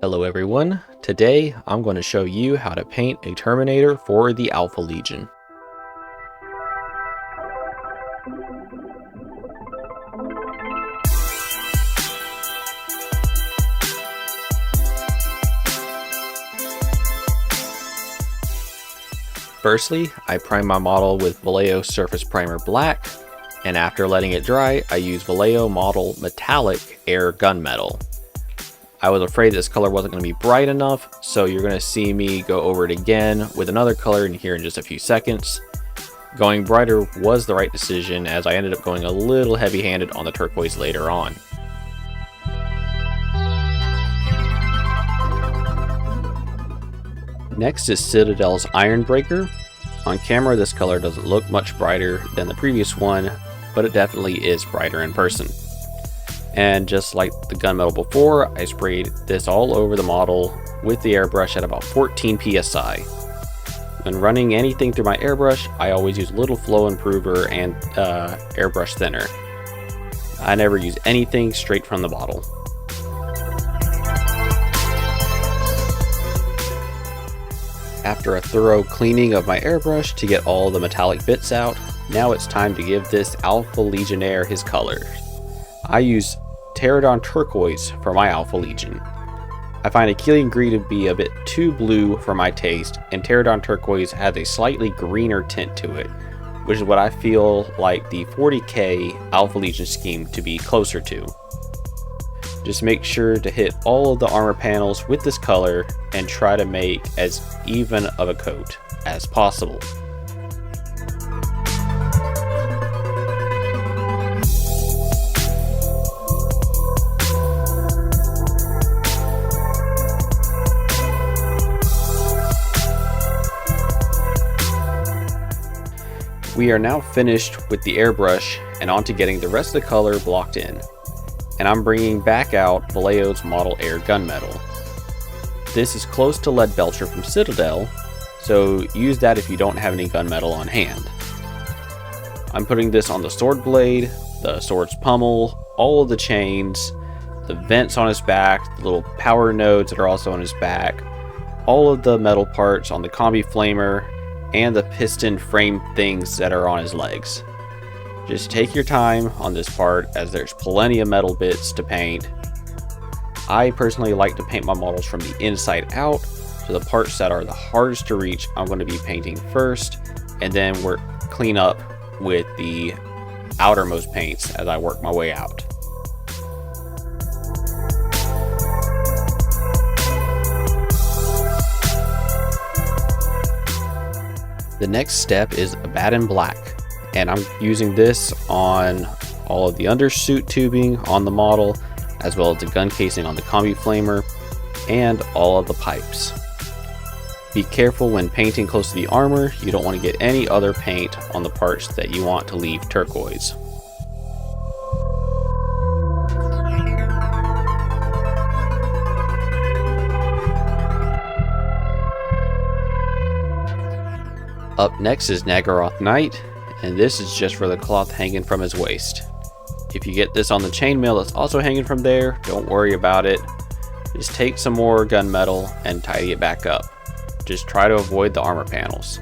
Hello everyone, today I'm going to show you how to paint a Terminator for the Alpha Legion. Firstly, I prime my model with Vallejo Surface Primer Black, and after letting it dry, I use Vallejo Model Metallic Air Gunmetal. I was afraid this color wasn't going to be bright enough, so you're going to see me go over it again with another color in here in just a few seconds. Going brighter was the right decision, as I ended up going a little heavy-handed on the turquoise later on. Next is Citadel's Ironbreaker. On camera this color doesn't look much brighter than the previous one, but it definitely is brighter in person. And just like the gunmetal before, I sprayed this all over the model with the airbrush at about 14 psi. When running anything through my airbrush, I always use a little flow improver and airbrush thinner. I never use anything straight from the bottle. After a thorough cleaning of my airbrush to get all the metallic bits out, now it's time to give this Alpha Legionnaire his colors. I use Terradon Turquoise for my Alpha Legion. I find Achillean Green to be a bit too blue for my taste, and Terradon Turquoise has a slightly greener tint to it, which is what I feel like the 40k Alpha Legion scheme to be closer to. Just make sure to hit all of the armor panels with this color and try to make as even of a coat as possible. We are now finished with the airbrush and on to getting the rest of the color blocked in. And I'm bringing back out Vallejo's Model Air Gunmetal. This is close to Lead Belcher from Citadel, so use that if you don't have any gunmetal on hand. I'm putting this on the sword blade, the sword's pummel, all of the chains, the vents on his back, the little power nodes that are also on his back, all of the metal parts on the combi flamer, and the piston frame things that are on his legs. Just take your time on this part, as there's plenty of metal bits to paint. I personally like to paint my models from the inside out, so the parts that are the hardest to reach I'm going to be painting first, and then work clean up with the outermost paints as I work my way out. The next step is Abaddon Black, and I'm using this on all of the undersuit tubing on the model, as well as the gun casing on the combi flamer, and all of the pipes. Be careful when painting close to the armor, you don't want to get any other paint on the parts that you want to leave turquoise. Up next is Naggaroth Night, and this is just for the cloth hanging from his waist. If you get this on the chainmail that's also hanging from there, don't worry about it. Just take some more gunmetal and tidy it back up. Just try to avoid the armor panels.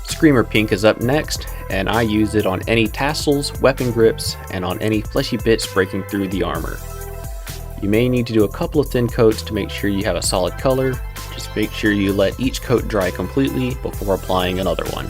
Screamer Pink is up next, and I use it on any tassels, weapon grips, and on any fleshy bits breaking through the armor. You may need to do a couple of thin coats to make sure you have a solid color. Just make sure you let each coat dry completely before applying another one.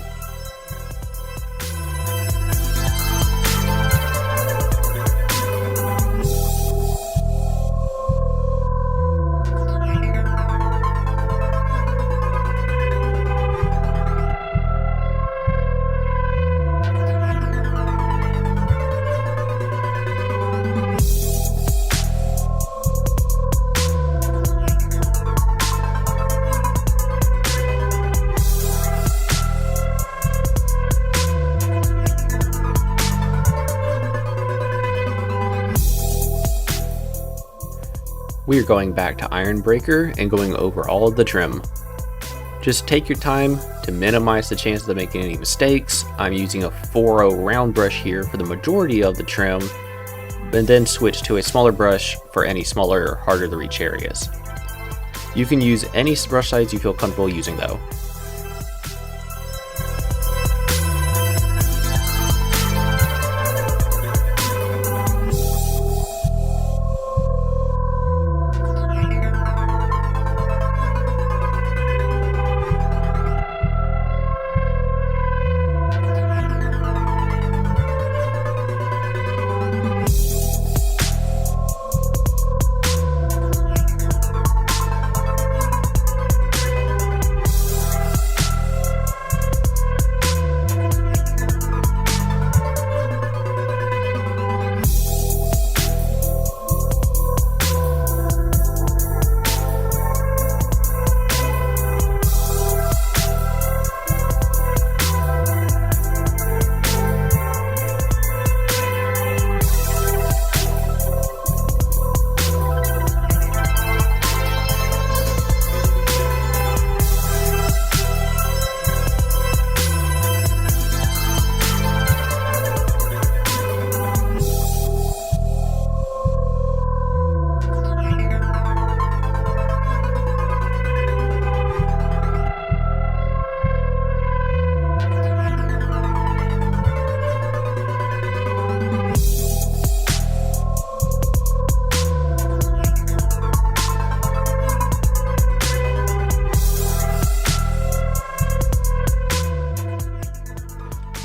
we are going back to Ironbreaker and going over all of the trim. Just take your time to minimize the chances of making any mistakes. I'm using a 4.0 round brush here for the majority of the trim, and then switch to a smaller brush for any smaller or harder to reach areas. You can use any brush size you feel comfortable using though.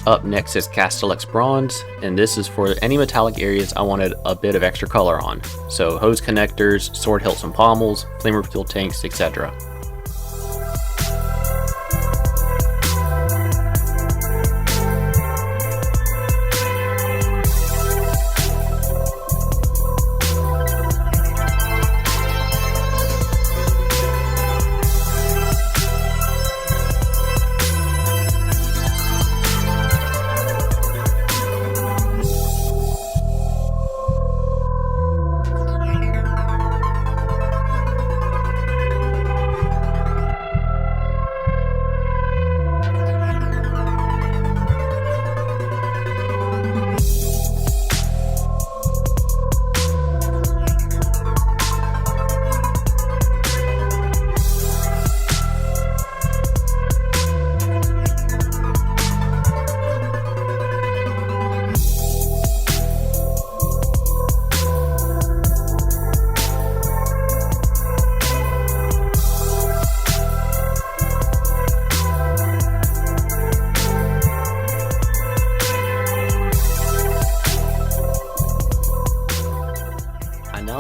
Up next is Castellax Bronze, and this is for any metallic areas I wanted a bit of extra color on, so hose connectors, sword hilts and pommels, flamer fuel tanks, etc.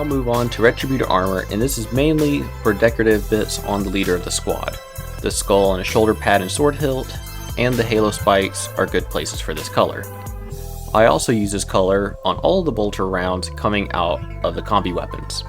Move on to Retributor Armor, and this is mainly for decorative bits on the leader of the squad. The skull and a shoulder pad and sword hilt, and the halo spikes are good places for this color. I also use this color on all the bolter rounds coming out of the combi weapons.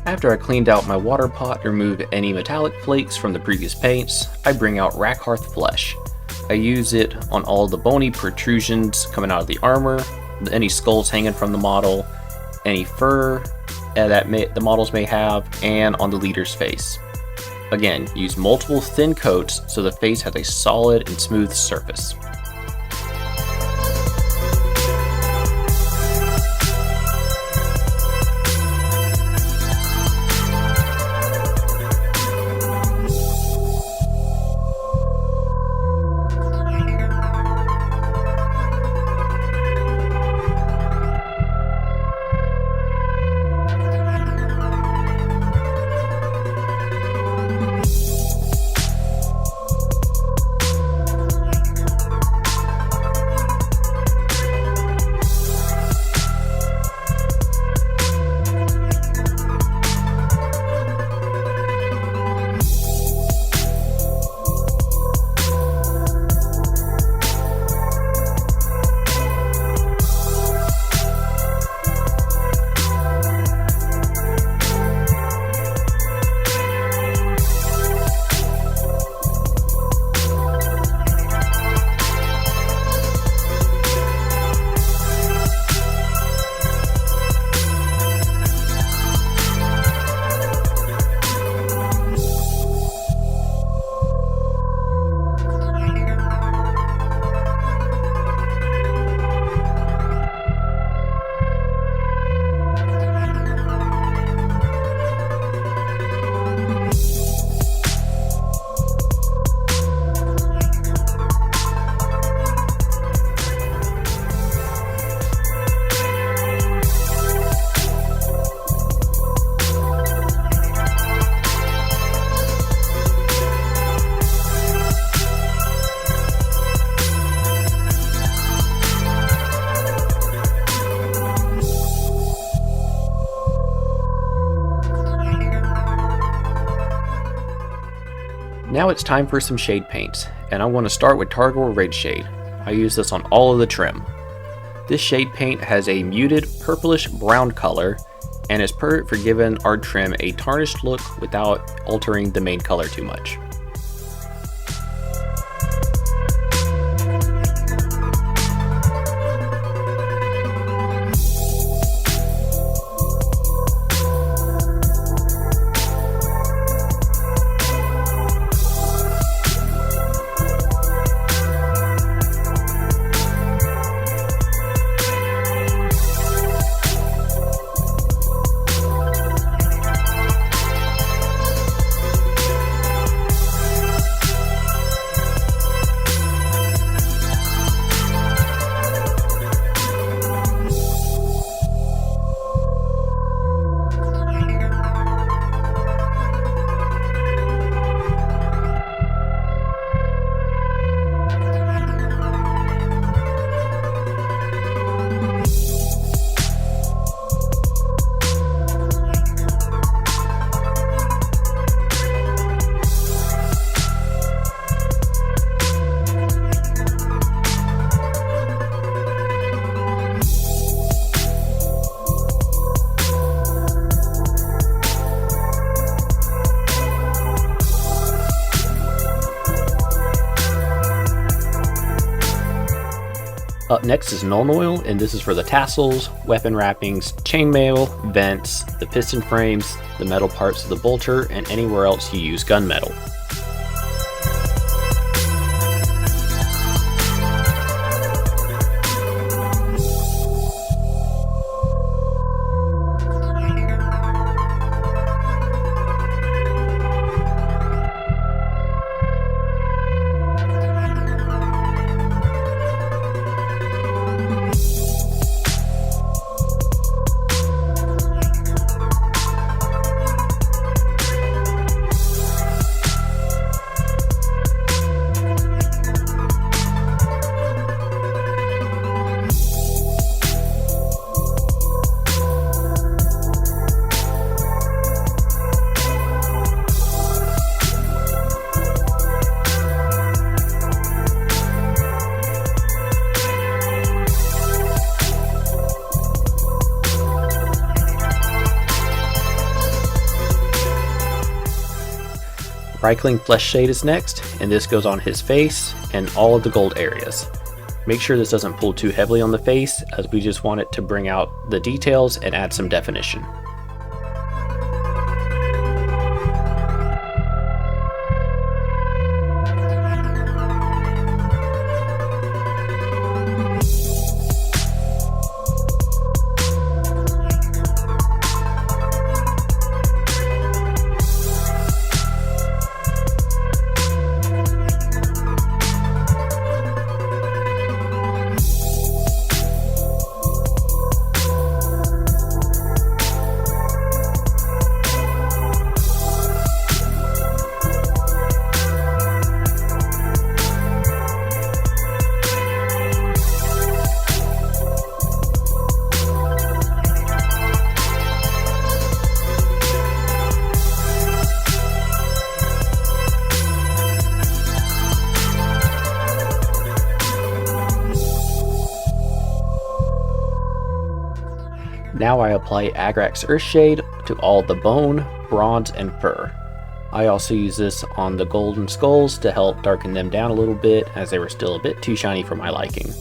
After I cleaned out my water pot and removed any metallic flakes from the previous paints, I bring out Rakarth Flesh. I use it on all the bony protrusions coming out of the armor, any skulls hanging from the model, any fur that the models may have, and on the leader's face. Again, use multiple thin coats so the face has a solid and smooth surface. Now it's time for some shade paints, and I want to start with Targor Rageshade. I use this on all of the trim. This shade paint has a muted purplish brown color and is perfect for giving our trim a tarnished look without altering the main color too much. Up next is Nuln Oil, and this is for the tassels, weapon wrappings, chainmail, vents, the piston frames, the metal parts of the bolter, and anywhere else you use gunmetal. Reikland Fleshshade is next, and this goes on his face and all of the gold areas. Make sure this doesn't pull too heavily on the face, as we just want it to bring out the details and add some definition. Now I apply Agrax Earthshade to all the bone, bronze, and fur. I also use this on the golden skulls to help darken them down a little bit, as they were still a bit too shiny for my liking.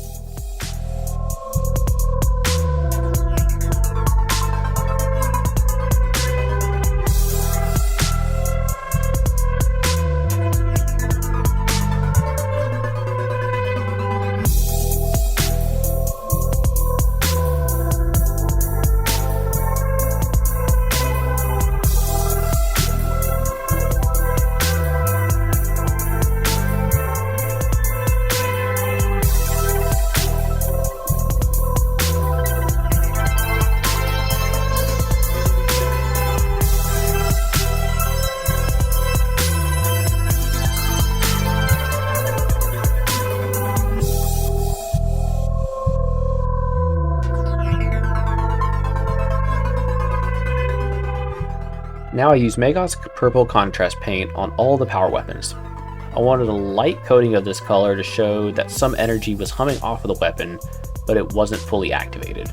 Now I use Magos Purple contrast paint on all the power weapons. I wanted a light coating of this color to show that some energy was humming off of the weapon, but it wasn't fully activated.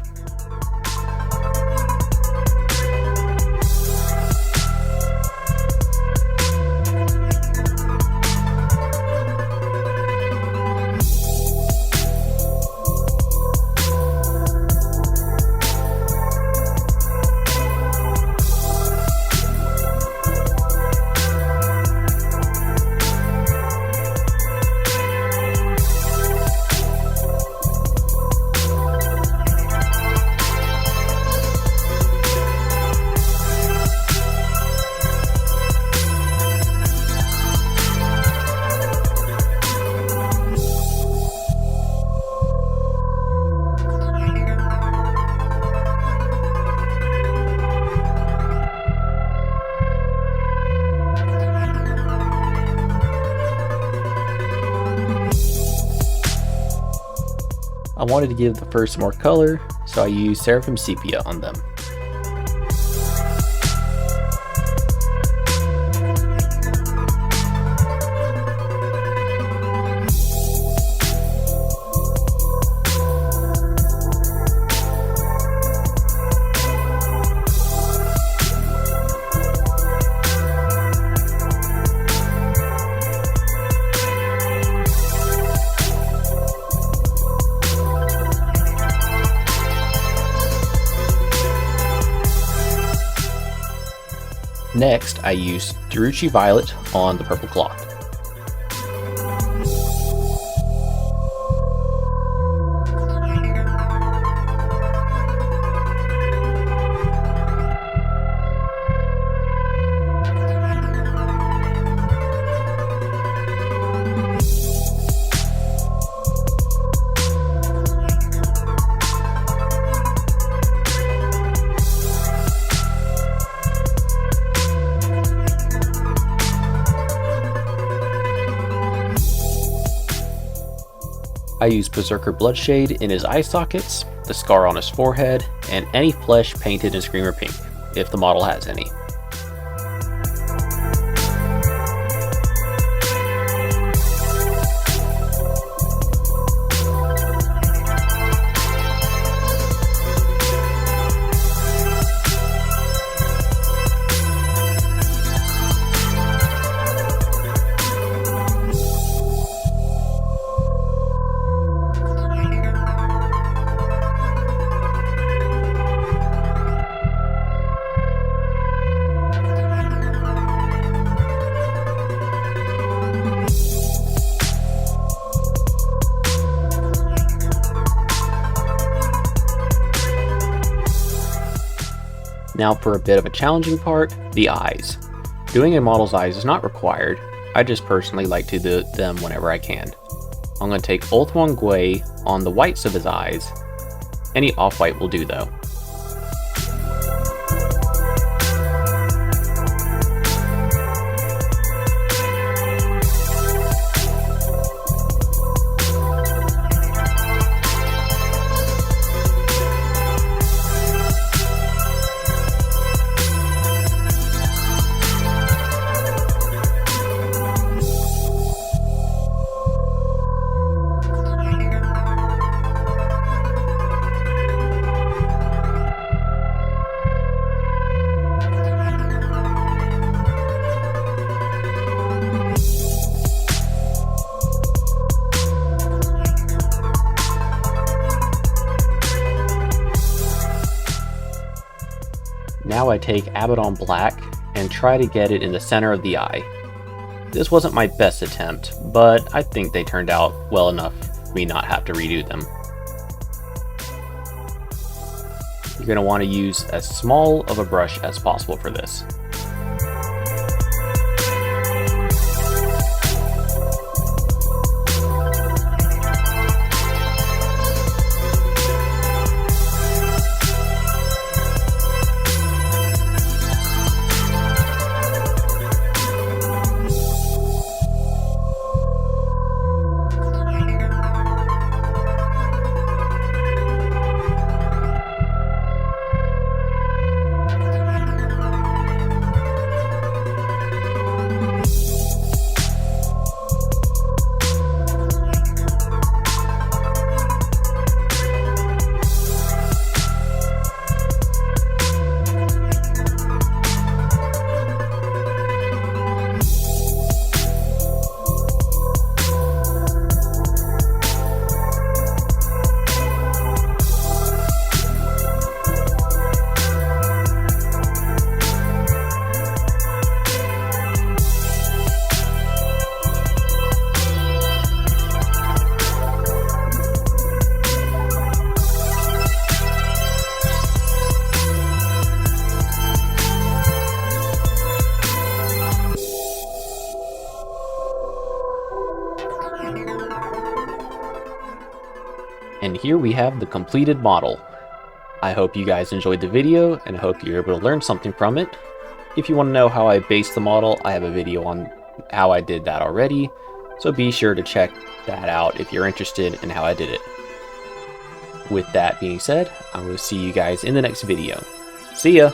I wanted to give the fur some more color, so I used Seraphim Sepia on them. Next, I used Druchii Violet on the purple cloth. I used Berserker Bloodshade in his eye sockets, the scar on his forehead, and any flesh painted in Screamer Pink, if the model has any. Now for a bit of a challenging part, the eyes. Doing a model's eyes is not required, I just personally like to do them whenever I can. I'm going to take Ulthuan Grey on the whites of his eyes. Any off-white will do though. Now I take Abaddon Black and try to get it in the center of the eye. This wasn't my best attempt, but I think they turned out well enough for me not have to redo them. You're going to want to use as small of a brush as possible for this. And here we have the completed model. I hope you guys enjoyed the video and hope you're able to learn something from it. If you want to know how I based the model, I have a video on how I did that already, so be sure to check that out if you're interested in how I did it. With that being said, I will see you guys in the next video. See ya!